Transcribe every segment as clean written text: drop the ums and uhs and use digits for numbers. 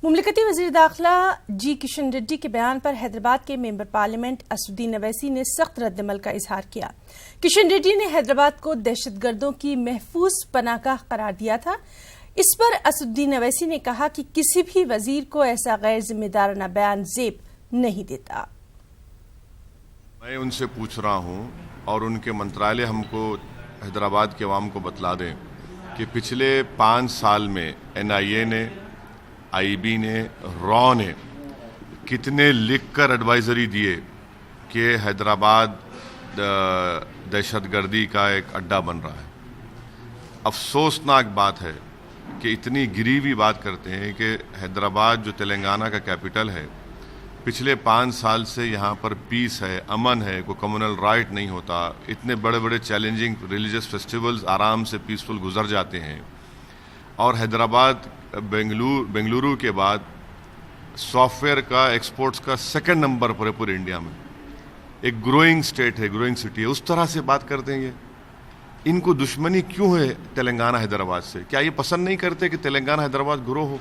मुमलिकती वज़ीर दाखिला जी किशन रेड्डी के बयान पर हैदराबाद के मेंबर पार्लियामेंट असदुद्दीन अवैसी ने सख्त रद्दअमल का इजहार किया। किशन रेड्डी ने हैदराबाद को दहशतगर्दों की महफूज पनाहगाह करार दिया था। इस पर असदुद्दीन अवैसी ने कहा कि किसी भी वजीर को ऐसा गैर जिम्मेदाराना बयान जेब नहीं देता। मैं उनसे पूछ रहा हूं और उनके मंत्रालय हमको हैदराबाद के अवाम को बतला दें कि पिछले 5 साल में NIA ने, IB ने, रॉ ने कितने लिखकर एडवाइजरी दिए कि हैदराबाद दहशतगर्दी का एक अड्डा बन रहा है। अफसोसनाक बात है कि इतनी गिरी हुई बात करते हैं कि हैदराबाद जो तेलंगाना का कैपिटल है, पिछले 5 साल से यहाँ पर पीस है, अमन है, कोई कम्युनल राइट नहीं होता। इतने बड़े बड़े चैलेंजिंग रिलीजियस फेस्टिवल्स आराम से पीसफुल गुजर जाते हैं। और हैदराबाद बेंगलुरु के बाद सॉफ्टवेयर का एक्सपोर्ट्स का 2nd नंबर पर है पूरे इंडिया में। एक ग्रोइंग स्टेट है, ग्रोइंग सिटी है। उस तरह से बात कर देंगे। इनको दुश्मनी क्यों है तेलंगाना हैदराबाद से? क्या ये पसंद नहीं करते कि तेलंगाना हैदराबाद ग्रो हो?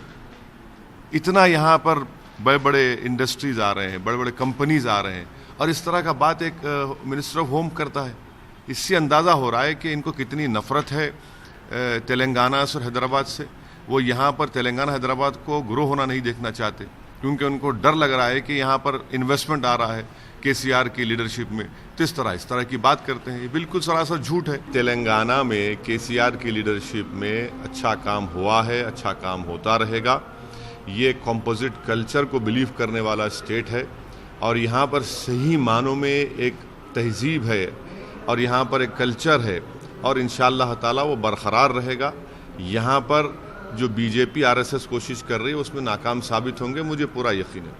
इतना यहाँ पर बड़े बड़े इंडस्ट्रीज आ रहे हैं, बड़े बड़े कंपनीज आ रहे हैं, और इस तरह का बात एक मिनिस्टर ऑफ होम करता है। इससे अंदाज़ा हो रहा है कि इनको कितनी नफरत है तेलंगाना से और हैदराबाद से। वो यहाँ पर तेलंगाना हैदराबाद को ग्रो होना नहीं देखना चाहते, क्योंकि उनको डर लग रहा है कि यहाँ पर इन्वेस्टमेंट आ रहा है KCR की लीडरशिप में। तो इस तरह की बात करते हैं। ये बिल्कुल सरासर झूठ है। तेलंगाना में KCR की लीडरशिप में अच्छा काम हुआ है, अच्छा काम होता रहेगा। ये कॉम्पोजिट कल्चर को बिलीव करने वाला स्टेट है, और यहाँ पर सही मानों में एक तहजीब है, और यहाँ पर एक कल्चर है, और इंशाअल्लाह ताला वो बरकरार रहेगा। यहाँ पर जो BJP RSS कोशिश कर रही है उसमें नाकाम साबित होंगे, मुझे पूरा यकीन है।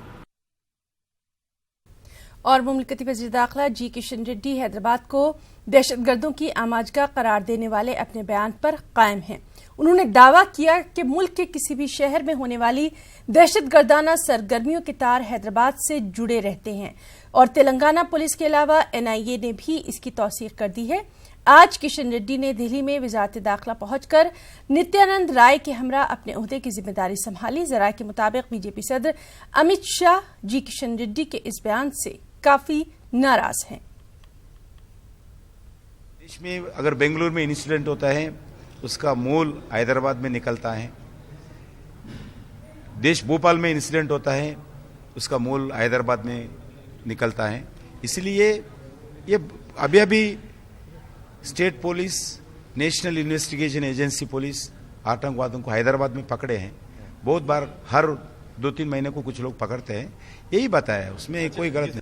और मुमलिकती वज़ीर दाखिला जी किशन रेड्डी हैदराबाद को दहशतगर्दों की आमाजगाह करार देने वाले अपने बयान पर कायम हैं। उन्होंने दावा किया कि मुल्क के किसी भी शहर में होने वाली दहशतगर्दाना सरगर्मियों के तार हैदराबाद से जुड़े रहते हैं, और तेलंगाना पुलिस के अलावा NIA ने भी इसकी तौसीक कर दी है। आज किशन रेड्डी ने दिल्ली में वजारत दाखिला पहुंचकर नित्यानंद राय के हमरा अपने ओहदे की जिम्मेदारी संभाली। जराये के मुताबिक BJP सदर अमित शाह जी किशन रेड्डी के इस बयान से काफी नाराज हैं। देश में अगर बेंगलुरु में इंसिडेंट होता है, उसका मूल हैदराबाद में निकलता है। देश भोपाल में इंसिडेंट होता है, उसका मूल हैदराबाद में निकलता है। इसलिए ये अभी state police, national investigation agency police आतंकवादियों को हैदराबाद में पकड़े हैं। बहुत बार हर 2-3 महीने को कुछ लोग पकड़ते हैं। यही बताया, उसमें कोई गलत नहीं।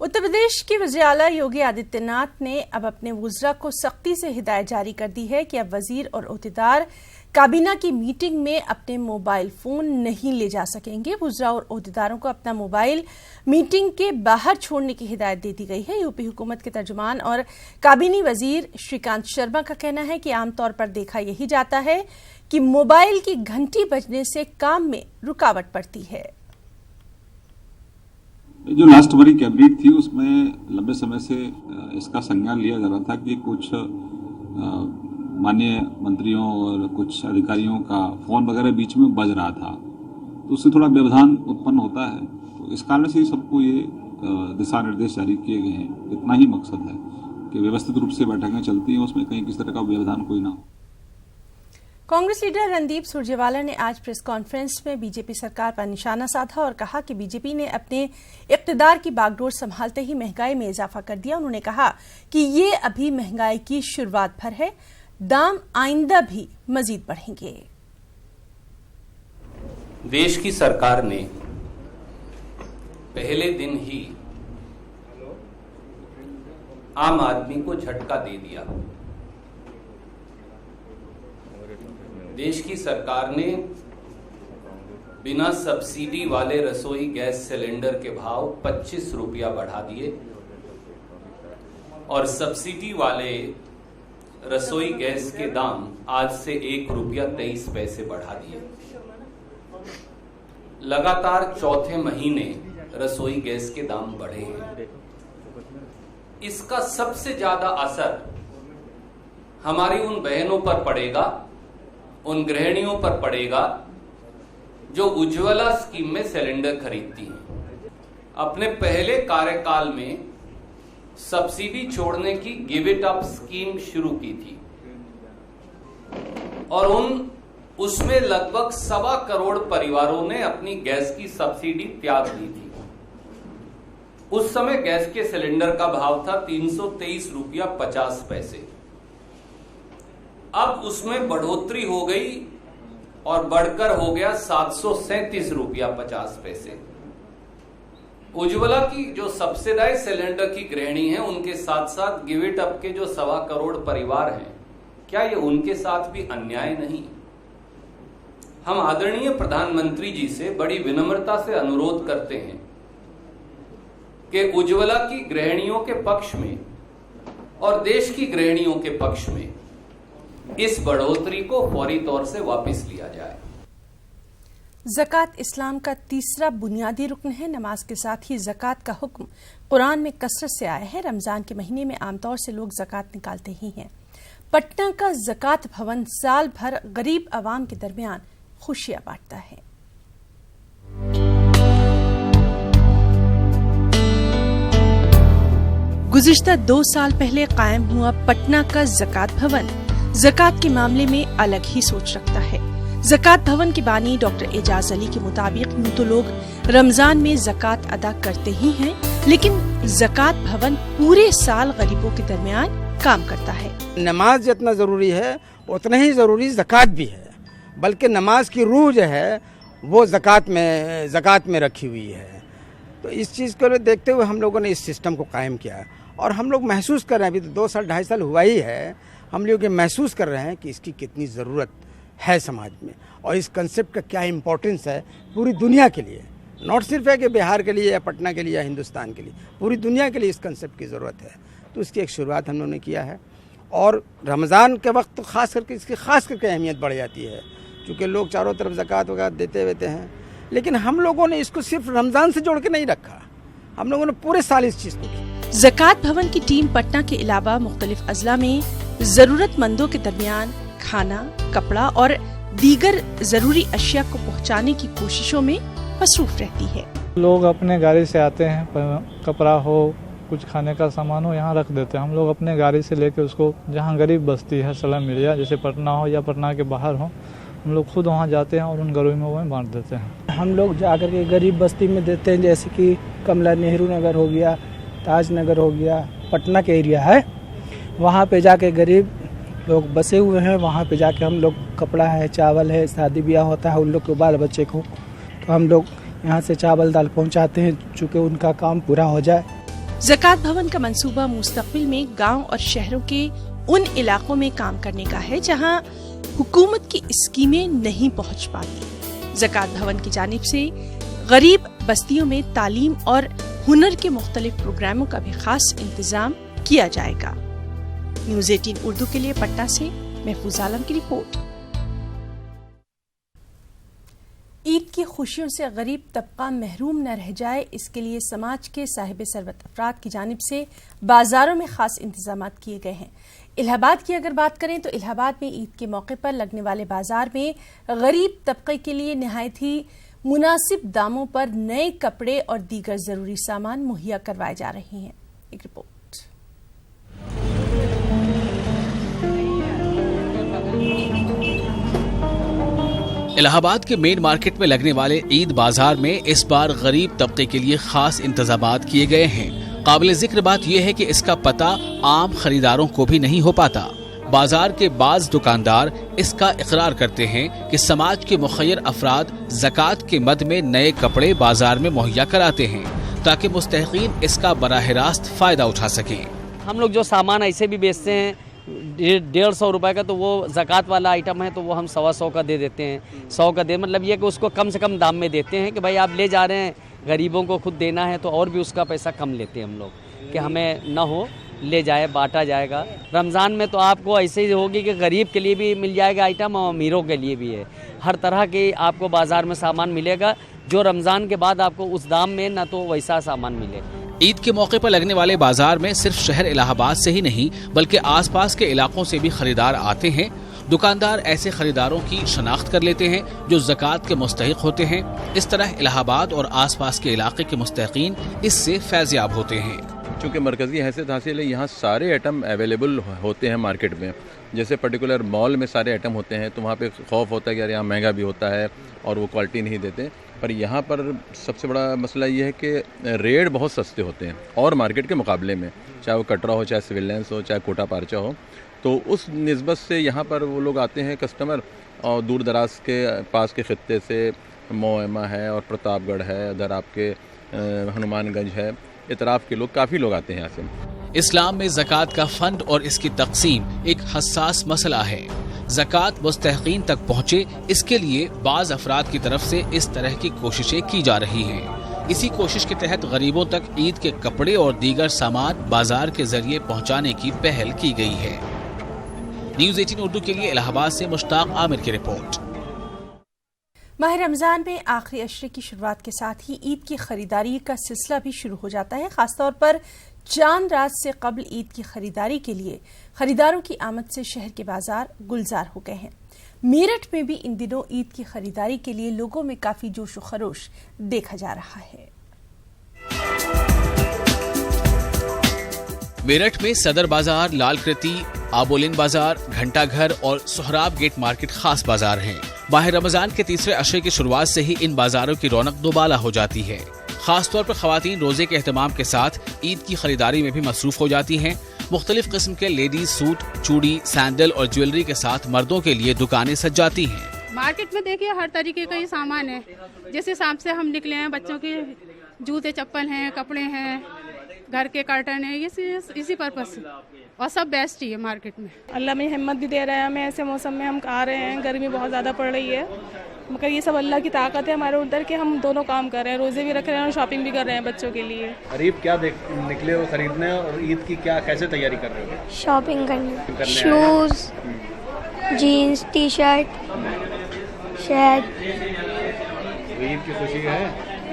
उत्तर प्रदेश के वज़ीर आला योगी आदित्यनाथ ने अब अपने वुज़रा को सख्ती से हिदायत जारी कर दी है कि अब वजीर और ओहदेदार काबीना की मीटिंग में अपने मोबाइल फोन नहीं ले जा सकेंगे। वुज़रा और ओहदेदारों को अपना मोबाइल मीटिंग के बाहर छोड़ने की हिदायत दे दी गई है। यूपी हुकूमत के तर्जुमान और काबीनी वजीर श्रीकांत शर्मा का कहना है कि आमतौर पर देखा यही जाता है कि मोबाइल की घंटी बजने से काम में रुकावट पड़ती है। जो लास्ट हमारी कैबिनेट थी उसमें लंबे समय से इसका संज्ञान लिया जा रहा था कि कुछ माननीय मंत्रियों और कुछ अधिकारियों का फोन वगैरह बीच में बज रहा था, तो उससे थोड़ा व्यवधान उत्पन्न होता है। तो इस कारण से सबको ये दिशा निर्देश जारी किए गए हैं। इतना ही मकसद है कि व्यवस्थित रूप से बैठकें चलती हैं, उसमें कहीं किसी तरह का व्यवधान कोई ना हो। कांग्रेस लीडर रणदीप सुरजेवाला ने आज प्रेस कॉन्फ्रेंस में BJP सरकार पर निशाना साधा और कहा कि BJP ने अपने इक़्तिदार की बागडोर संभालते ही महंगाई में इजाफा कर दिया। उन्होंने कहा कि ये अभी महंगाई की शुरुआत भर है, दाम आइंदा भी मजीद बढ़ेंगे। देश की सरकार ने पहले दिन ही आम आदमी को झटका दे दिया। देश की सरकार ने बिना सब्सिडी वाले रसोई गैस सिलेंडर के भाव 25 रुपया बढ़ा दिए, और सब्सिडी वाले रसोई गैस के दाम आज से 1 रुपया 23 पैसे बढ़ा दिए। लगातार चौथे महीने रसोई गैस के दाम बढ़े हैं। इसका सबसे ज्यादा असर हमारी उन बहनों पर पड़ेगा, उन गृहिणियों पर पड़ेगा जो उज्ज्वला स्कीम में सिलेंडर खरीदती हैं। अपने पहले कार्यकाल में सब्सिडी छोड़ने की गिव इट अप स्कीम शुरू की थी और उसमें लगभग 1.25 करोड़ परिवारों ने अपनी गैस की सब्सिडी त्याग दी थी। उस समय गैस के सिलेंडर का भाव था 323 रुपया 50 पैसे। अब उसमें बढ़ोतरी हो गई और बढ़कर हो गया 737 रुपया 50 पैसे। उज्ज्वला की जो सब्सिडाइज सिलेंडर की गृहिणी हैं, उनके साथ साथ गिव इट अप के जो 1.25 करोड़ परिवार हैं, क्या ये उनके साथ भी अन्याय नहीं? हम आदरणीय प्रधानमंत्री जी से बड़ी विनम्रता से अनुरोध करते हैं कि उज्ज्वला की गृहिणियों के पक्ष में और देश की गृहिणियों के पक्ष में इस बढ़ोतरी को फौरी तौर से वापस लिया जाए। ज़कात इस्लाम का तीसरा बुनियादी रुकन है। नमाज के साथ ही ज़कात का हुक्म कुरान में कसरत से आया है। रमजान के महीने में आमतौर से लोग ज़कात निकालते ही हैं। पटना का ज़कात भवन साल भर गरीब आवाम के दरमियान खुशियां बांटता है। गुज़िश्ता 2 साल पहले कायम हुआ पटना का ज़कात भवन ज़कात के मामले में अलग ही सोच रखता है। ज़कात भवन के बानी डॉक्टर एजाज अली के मुताबिक यूं तो लोग रमजान में ज़कात अदा करते ही हैं, लेकिन ज़कात भवन पूरे साल गरीबों के दरमियान काम करता है। नमाज जितना जरूरी है उतना ही जरूरी ज़कात भी है, बल्कि नमाज की रूह जो है वो ज़कात में रखी हुई है। तो इस चीज़ को देखते हुए हम लोगों ने इस सिस्टम को कायम किया और हम लोग महसूस कर रहे हैं, अभी तो 2 साल 2.5 साल हुआ ही है, हम लोग ये महसूस कर रहे हैं कि इसकी कितनी ज़रूरत है समाज में और इस कंसेप्ट का क्या इम्पोर्टेंस है पूरी दुनिया के लिए। नॉट सिर्फ है कि बिहार के लिए या पटना के लिए या हिंदुस्तान के लिए, पूरी दुनिया के लिए इस कंसेप्ट की ज़रूरत है। तो इसकी एक शुरुआत हम लोगों ने किया है और रमज़ान के वक्त तो ख़ास करके इसकी ख़ास करके अहमियत बढ़ जाती है, क्योंकि लोग चारों तरफ ज़कात वकात देते हैं। लेकिन हम लोगों ने इसको सिर्फ रमज़ान से जोड़ के नहीं रखा, हम लोगों ने पूरे साल इस चीज़ को की। ज़कात भवन की टीम पटना के अलावा मुख्तलिफ अजला में ज़रूरतमंदों के दरमियान खाना, कपड़ा और दीगर जरूरी अशिया को पहुंचाने की कोशिशों में मसरूफ रहती है। लोग अपने गाड़ी से आते हैं, कपड़ा हो, कुछ खाने का सामान हो, यहाँ रख देते हैं। हम लोग अपने गाड़ी से लेके उसको जहाँ गरीब बस्ती है, स्लम एरिया जैसे पटना हो या पटना के बाहर हो, हम लोग खुद वहाँ जाते हैं और उन गरीबों में बांट देते हैं। हम लोग जाकर के गरीब बस्ती में देते हैं, जैसे कि कमला नेहरू नगर हो गया, ताज नगर हो गया, पटना के एरिया है, वहाँ पे जाके गरीब लोग बसे हुए हैं, वहाँ पे जाके हम लोग कपड़ा है, चावल है, शादी ब्याह होता है उन लोग के बाल बच्चे को, तो हम लोग यहाँ से चावल दाल पहुँचाते हैं, चूँकि उनका काम पूरा हो जाए। ज़कात भवन का मंसूबा मुस्तक़बिल में गांव और शहरों के उन इलाकों में काम करने का है जहां हुकूमत की स्कीमें नहीं पहुंच पाती। ज़कात भवन की जानिब से गरीब बस्तियों में तालीम और हुनर के मुख्तलिफ प्रोग्रामों का भी खास इंतजाम किया जाएगा। न्यूज़ 18 उर्दू के लिए पटना से महफूज आलम की रिपोर्ट। ईद की खुशियों से गरीब तबका महरूम न रह जाए, इसके लिए समाज के साहिब सरवत अफराद की जानिब से बाजारों में खास इंतजाम किए गए हैं। इलाहाबाद की अगर बात करें तो इलाहाबाद में ईद के मौके पर लगने वाले बाजार में गरीब तबके के लिए नहायत ही मुनासिब दामों पर नए कपड़े और दीगर जरूरी सामान मुहैया करवाए जा रहे हैं। एक रिपोर्ट। इलाहाबाद के मेन मार्केट में लगने वाले ईद बाजार में इस बार गरीब तबके के लिए खास इंतजामात किए गए हैं। काबिल जिक्र बात यह है कि इसका पता आम खरीदारों को भी नहीं हो पाता। बाजार के बाज दुकानदार इसका इकरार करते हैं कि समाज के मुखय्यर अफराद ज़कात के मद में नए कपड़े बाजार में मुहैया कराते हैं ताकि मुस्तहिकीन इसका बराह रास्त फायदा उठा सकें। हम लोग जो सामान ऐसे भी बेचते हैं 150 रुपए का, तो वो ज़कात वाला आइटम है तो वो हम 125 का दे देते हैं। 100 का दे मतलब ये कि उसको कम से कम दाम में देते हैं कि भाई आप ले जा रहे हैं, गरीबों को खुद देना है तो और भी उसका पैसा कम लेते हैं हम लोग कि हमें ना हो, ले जाए, बांटा जाएगा। रमज़ान में तो आपको ऐसे ही होगी कि गरीब के लिए भी मिल जाएगा आइटम और अमीरों के लिए भी है। हर तरह के आपको बाज़ार में सामान मिलेगा जो रमज़ान के बाद आपको उस दाम में ना तो वैसा सामान मिले। ईद के मौके पर लगने वाले बाजार में सिर्फ शहर इलाहाबाद से ही नहीं बल्कि आसपास के इलाकों से भी खरीदार आते हैं। दुकानदार ऐसे खरीदारों की शनाख्त कर लेते हैं जो ज़कात के मुस्तहिक होते हैं। इस तरह इलाहाबाद और आसपास के इलाके के मुस्तहिकीन इससे फैज़याब होते हैं। चूँकि मरकज़ी हैसियत हासिल है, यहाँ सारे आइटम अवेलेबल होते हैं मार्केट में। जैसे पर्टिकुलर मॉल में सारे आइटम होते हैं तो वहाँ पे खौफ होता है कि यार यहाँ महंगा भी होता है और वो क्वालिटी नहीं देते, पर यहाँ पर सबसे बड़ा मसला ये है कि रेट बहुत सस्ते होते हैं और मार्केट के मुकाबले में, चाहे वो कटरा हो, चाहे सिविल लाइन्स हो, चाहे कोटा पारचा हो, तो उस निस्बत से यहाँ पर वो लोग आते हैं कस्टमर, और दूर दराज के पास के खित्ते से मोएमा है और प्रतापगढ़ है, उधर आपके हनुमानगंज है, इतराफ़ के लोग, काफ़ी लोग आते हैं यहाँ से। इस्लाम में ज़कात का फंड और इसकी तकसीम एक हसास मसला है। ज़कात मुस्तहिकीन तक पहुँचे, इसके लिए बाज़ अफराद की तरफ से इस तरह की कोशिशें की जा रही हैं। इसी कोशिश के तहत गरीबों तक ईद के कपड़े और दीगर सामान बाजार के जरिए पहुँचाने की पहल की गई है। न्यूज़ 18 उर्दू के लिए इलाहाबाद से मुश्ताक आमिर की रिपोर्ट। माह रमज़ान में आखिरी अशरे की शुरुआत के साथ ही ईद की खरीदारी का सिलसिला भी शुरू हो जाता है। खासतौर पर चांद रात से कबल ईद की खरीदारी के लिए खरीदारों की आमद से शहर के बाजार गुलजार हो गए हैं। मेरठ में भी इन दिनों ईद की खरीदारी के लिए लोगों में काफी जोश व खरोश देखा जा रहा है। मेरठ में सदर बाजार, लाल कृति, आबोलिन बाजार, घंटा घर और सोहराब गेट मार्केट खास बाजार हैं। माह रमजान के तीसरे अशरे की शुरुआत से ही इन बाजारों की रौनक दोबाला हो जाती है। खासतौर पर खवातीन रोजे के एहतमाम के साथ ईद की खरीदारी में भी मसरूफ हो जाती हैं। मुख्तलिफ किस्म के लेडीज सूट, चूड़ी, सैंडल और ज्वेलरी के साथ मर्दों के लिए दुकानें सज जाती हैं। मार्केट में देखिए हर तरीके का ही सामान है। जिस हिसाब से हम निकले हैं, बच्चों के जूते चप्पल हैं, कपड़े हैं, घर के कर्टन है, इसी पर्पज से, और सब बेस्ट ही है मार्केट में। अल्लाह में हिम्मत भी दे रहा है हमें, ऐसे मौसम में हम आ रहे हैं, गर्मी बहुत ज़्यादा पड़ रही है, मगर ये सब अल्लाह की ताकत है हमारे उधर के, हम दोनों काम कर रहे हैं, रोजे भी रख रहे हैं और शॉपिंग भी कर रहे हैं बच्चों के लिए। करीब क्या निकले हो खरीदने, और ईद की क्या कैसे तैयारी कर रहे हो? शॉपिंग करने, shoes, jeans, T shirt, shirt. Eid की खुशी है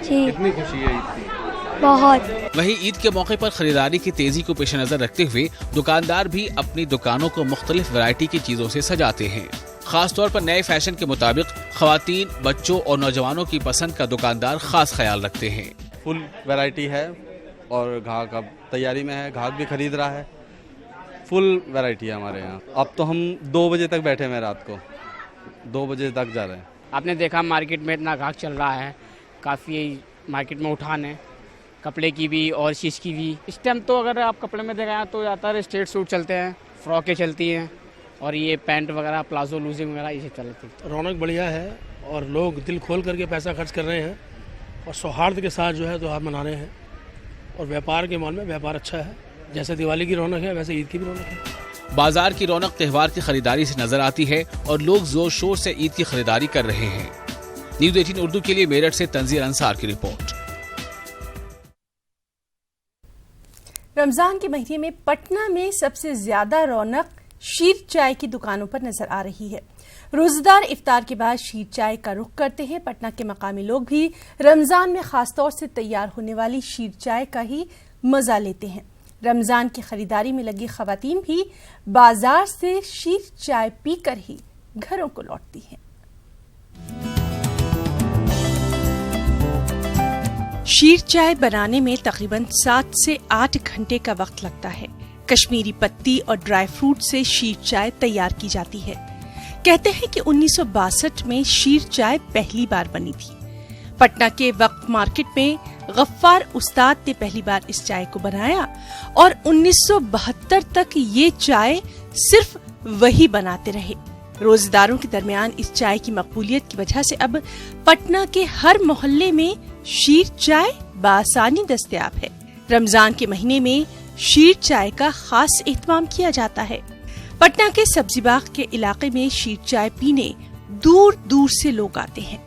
जी? कितनी खुशी है ईद की? बहुत। वहीं ईद के मौके पर खरीदारी की तेजी को पेश नजर रखते हुए दुकानदार भी अपनी दुकानों को मुख्तलिफ वैरायटी की चीजों से सजाते हैं। खासतौर पर नए फैशन के मुताबिक खवातीन, बच्चों और नौजवानों की पसंद का दुकानदार खास ख्याल रखते हैं। फुल वैरायटी है और ग्राहक अब तैयारी में है, ग्राहक भी खरीद रहा है, फुल वैरायटी है हमारे यहाँ। अब तो हम 2 बजे तक बैठे हैं, रात को 2 बजे तक जा रहे हैं। आपने देखा मार्केट में इतना ग्राहक चल रहा है, काफ़ी मार्केट में उठान है, कपड़े की भी और चीज़ की भी। इस टाइम तो अगर आप कपड़े में देखें तो ज़्यादातर स्ट्रेट सूट चलते हैं, फ्रॉकें चलती हैं, और ये पैंट वगैरह, प्लाजो, लूजिंग वगैरह ये सब चलती है। रौनक बढ़िया है और लोग दिल खोल करके पैसा खर्च कर रहे हैं और सौहार्द के साथ जो है त्योहार मना रहे हैं, और व्यापार के माल में व्यापार अच्छा है। जैसे दिवाली की रौनक है वैसे ईद की भी रौनक है। बाजार की रौनक त्योहार की खरीदारी से नजर आती है और लोग जोर शोर से ईद की खरीदारी कर रहे हैं। न्यूज़ 18 उर्दू के लिए मेरठ से तंजीर अंसार की रिपोर्ट। रमजान के महीने में पटना में सबसे ज्यादा रौनक शीर चाय की दुकानों पर नजर आ रही है। रोजेदार इफ्तार के बाद शीर चाय का रुख करते हैं। पटना के मकामी लोग भी रमजान में खासतौर से तैयार होने वाली शीर चाय का ही मजा लेते हैं। रमजान की खरीदारी में लगी खवातीन भी बाजार से शीर चाय पीकर ही घरों को लौटती हैं। शीर चाय बनाने में तकरीबन 7 से 8 घंटे का वक्त लगता है। कश्मीरी पत्ती और ड्राई फ्रूट से शीर चाय तैयार की जाती है। कहते हैं कि 1962 में शीर चाय पहली बार बनी थी। पटना के वक्त मार्केट में गफ्फार उस्ताद ने पहली बार इस चाय को बनाया और 1972 तक ये चाय सिर्फ वही बनाते रहे। रोजेदारों के दरमियान इस चाय की मकबूलियत की वजह से अब पटना के हर मोहल्ले में शीर चाय बासानी दस्तयाब है। रमजान के महीने में शीर चाय का खास एहतमाम किया जाता है। पटना के सब्जी बाग के इलाके में शीर चाय पीने दूर दूर से लोग आते हैं।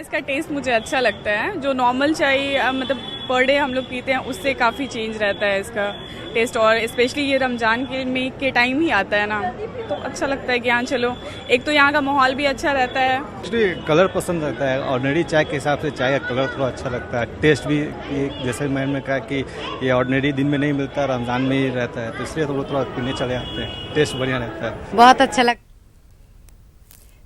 इसका टेस्ट मुझे अच्छा लगता है। जो नॉर्मल चाय मतलब पर डे हम लोग पीते हैं उससे काफ़ी चेंज रहता है इसका टेस्ट, और स्पेशली ये रमज़ान के टाइम ही आता है ना, तो अच्छा लगता है कि हाँ चलो, एक तो यहाँ का माहौल भी अच्छा रहता है। एक्चुअली कलर पसंद रहता है, ऑर्डिनरी चाय के हिसाब से चाय का कलर थोड़ा अच्छा लगता है। टेस्ट भी जैसे मैंने कहा कि ये ऑर्डिनरी दिन में नहीं मिलता, रमज़ान में ही रहता है, तो इसलिए थोड़ा पीने चले आते हैं। टेस्ट बढ़िया रहता है, बहुत अच्छा लगता है।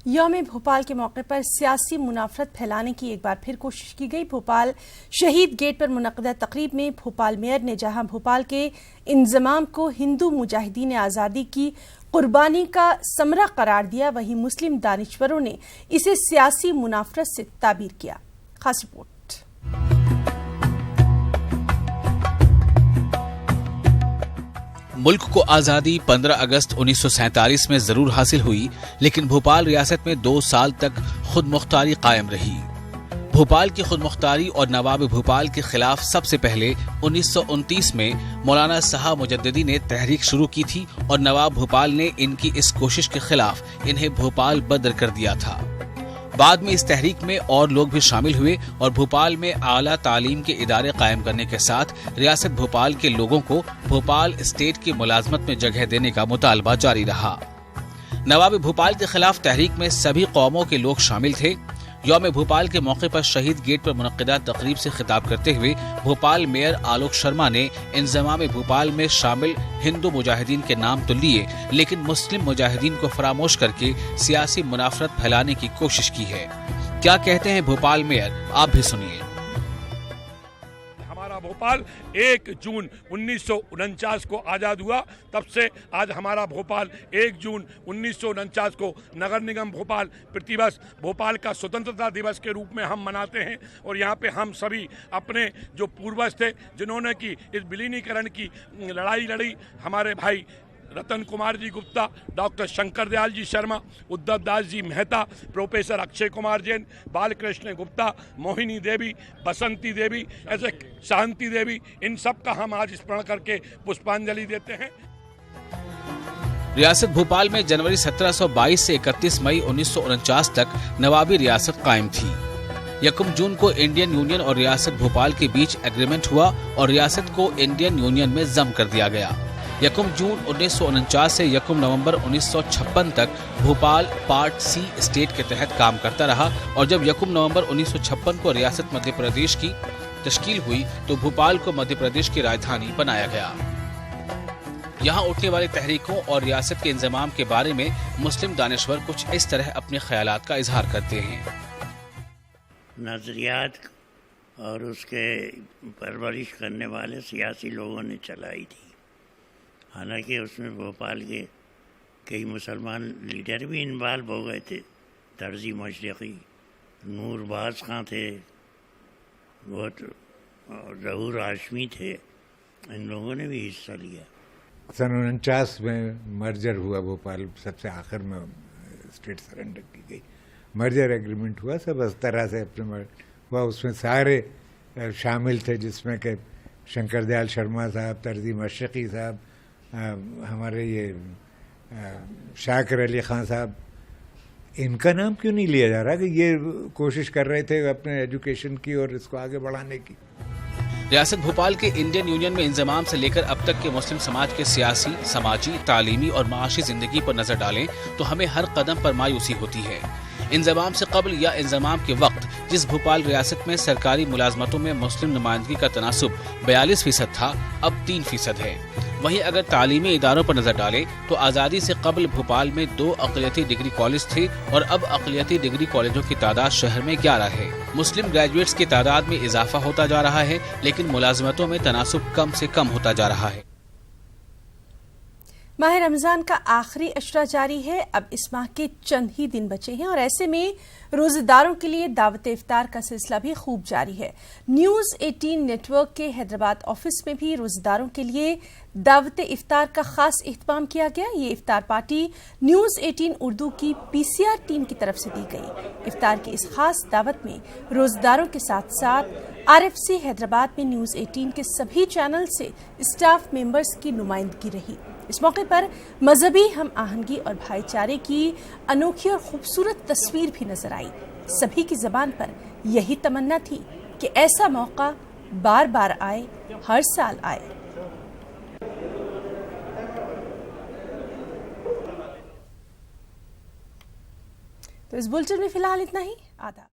यौम भोपाल के मौके पर सियासी मुनाफरत फैलाने की एक बार फिर कोशिश की गई। भोपाल शहीद गेट पर मुनक़दा तकरीब में भोपाल मेयर ने जहां भोपाल के इंज़माम को हिंदू मुजाहिदीन आज़ादी की कुर्बानी का समरा करार दिया, वहीं मुस्लिम दानिश्वरों ने इसे सियासी मुनाफरत से ताबीर किया। खास रिपोर्ट। मुल्क को आज़ादी 15 अगस्त 1947 में जरूर हासिल हुई, लेकिन भोपाल रियासत में 2 साल तक खुद मुख्तारी कायम रही। भोपाल की खुद मुख्तारी और नवाब भोपाल के खिलाफ सबसे पहले 1929 में मौलाना साहब मुजद्दिदी ने तहरीक शुरू की थी और नवाब भोपाल ने इनकी इस कोशिश के खिलाफ इन्हें भोपाल बदर कर दिया था। बाद में इस तहरीक में और लोग भी शामिल हुए और भोपाल में आला तालीम के इदारे कायम करने के साथ रियासत भोपाल के लोगों को भोपाल स्टेट की मुलाजमत में जगह देने का मुतालबा जारी रहा। नवाब भोपाल के खिलाफ तहरीक में सभी कौमों के लोग शामिल थे। यौम भोपाल के मौके पर शहीद गेट पर मुनक़दा तकरीब से खिताब करते हुए भोपाल मेयर आलोक शर्मा ने इंज़माम भोपाल में शामिल हिंदू मुजाहिदीन के नाम तो लिए, लेकिन मुस्लिम मुजाहिदीन को फरामोश करके सियासी मुनाफरत फैलाने की कोशिश की है। क्या कहते हैं भोपाल मेयर, आप भी सुनिए। भोपाल 1 जून 1949 को आज़ाद हुआ, तब से आज हमारा भोपाल 1 जून 1949 को नगर निगम भोपाल प्रतिवर्ष भोपाल का स्वतंत्रता दिवस के रूप में हम मनाते हैं। और यहाँ पे हम सभी अपने जो पूर्वज थे जिन्होंने की इस विलीनीकरण की लड़ाई लड़ी, हमारे भाई रतन कुमार जी गुप्ता, डॉक्टर शंकर दयाल जी शर्मा, उद्धव दास जी मेहता, प्रोफेसर अक्षय कुमार जैन, बालकृष्ण गुप्ता, मोहिनी देवी, बसंती देवी, ऐसे शांति देवी, इन सब का हम आज स्मरण करके पुष्पांजलि देते हैं। रियासत भोपाल में जनवरी 1722 से 31 मई 1949 तक नवाबी रियासत कायम थी। 1 जून को इंडियन यूनियन और रियासत भोपाल के बीच एग्रीमेंट हुआ और रियासत को इंडियन यूनियन में जम कर दिया गया। 1 जून 1949 से 1 नवंबर 1956 तक भोपाल पार्ट सी स्टेट के तहत काम करता रहा और जब 1 नवंबर 1956 को रियासत मध्य प्रदेश की तश्कील हुई तो भोपाल को मध्य प्रदेश की राजधानी बनाया गया। यहाँ उठने वाली तहरीकों और रियासत के इंतजाम के बारे में मुस्लिम दानिश्वर कुछ इस तरह अपने ख्यालात का इजहार करते हैं। नजरियात और उसके परवरिश करने वाले सियासी लोगों ने चलाई थी। हालांकि उसमें भोपाल के कई मुसलमान लीडर भी इन्वॉल्व हो गए थे। तर्जी मशरक़ी नूरबाज खां थे, बहुत ज़हूर हाशमी थे, इन लोगों ने भी हिस्सा लिया। सन 49 में मर्जर हुआ, भोपाल सबसे आखिर में स्टेट सरेंडर की गई, मर्जर एग्रीमेंट हुआ, सब इस तरह से अपने हुआ। उसमें सारे शामिल थे जिसमें कि शंकर दयाल शर्मा साहब, तर्जी मशरक़ी साहब, हमारे ये शाकिर अली खान साहब, इनका नाम क्यों नहीं लिया जा रहा कि ये कोशिश कर रहे थे अपने एजुकेशन की और इसको आगे बढ़ाने की। रियासत भोपाल के इंडियन यूनियन में इंजमाम से लेकर अब तक के मुस्लिम समाज के सियासी, समाजी, तालीमी और माशी जिंदगी पर नजर डालें तो हमें हर कदम पर मायूसी होती है। इंजमाम से कबल या इंजमाम के वक्त जिस भोपाल रियासत में सरकारी मुलाजमतों में मुस्लिम नुमाइंदगी का तनासुब 42% था, अब 3% है। वहीं अगर तालीमी इदारों पर नजर डालें तो आज़ादी से कबल भोपाल में 2 अक़लियती डिग्री कॉलेज थे और अब अक़लियती डिग्री कॉलेजों की तादाद शहर में 11 है। मुस्लिम ग्रेजुएट्स की तादाद में इजाफा होता जा रहा है, लेकिन मुलाजमतों में तनासुब कम से कम होता जा रहा है। माह रमज़ान का आखिरी अशरा जारी है। अब इस माह के चंद ही दिन बचे हैं और ऐसे में रोजेदारों के लिए दावत इफ्तार का सिलसिला भी खूब जारी है। न्यूज़ 18 नेटवर्क के हैदराबाद ऑफिस में भी रोजेदारों के लिए दावत इफ्तार का खास एहतमाम किया गया। ये इफ्तार पार्टी न्यूज़ 18 उर्दू की PCR टीम की तरफ से दी गई। इफ्तार की इस खास दावत में रोजेदारों के साथ साथ RFC हैदराबाद में न्यूज़ 18 के सभी चैनल से स्टाफ मेंबर्स की नुमाइंदगी रही। इस मौके पर मजहबी हम आहंगी और भाईचारे की अनोखी और खूबसूरत तस्वीर भी नजर आई। सभी की ज़बान पर यही तमन्ना थी कि ऐसा मौका बार बार आए, हर साल आए। तो इस बुलेटिन में फिलहाल इतना ही। आदाब।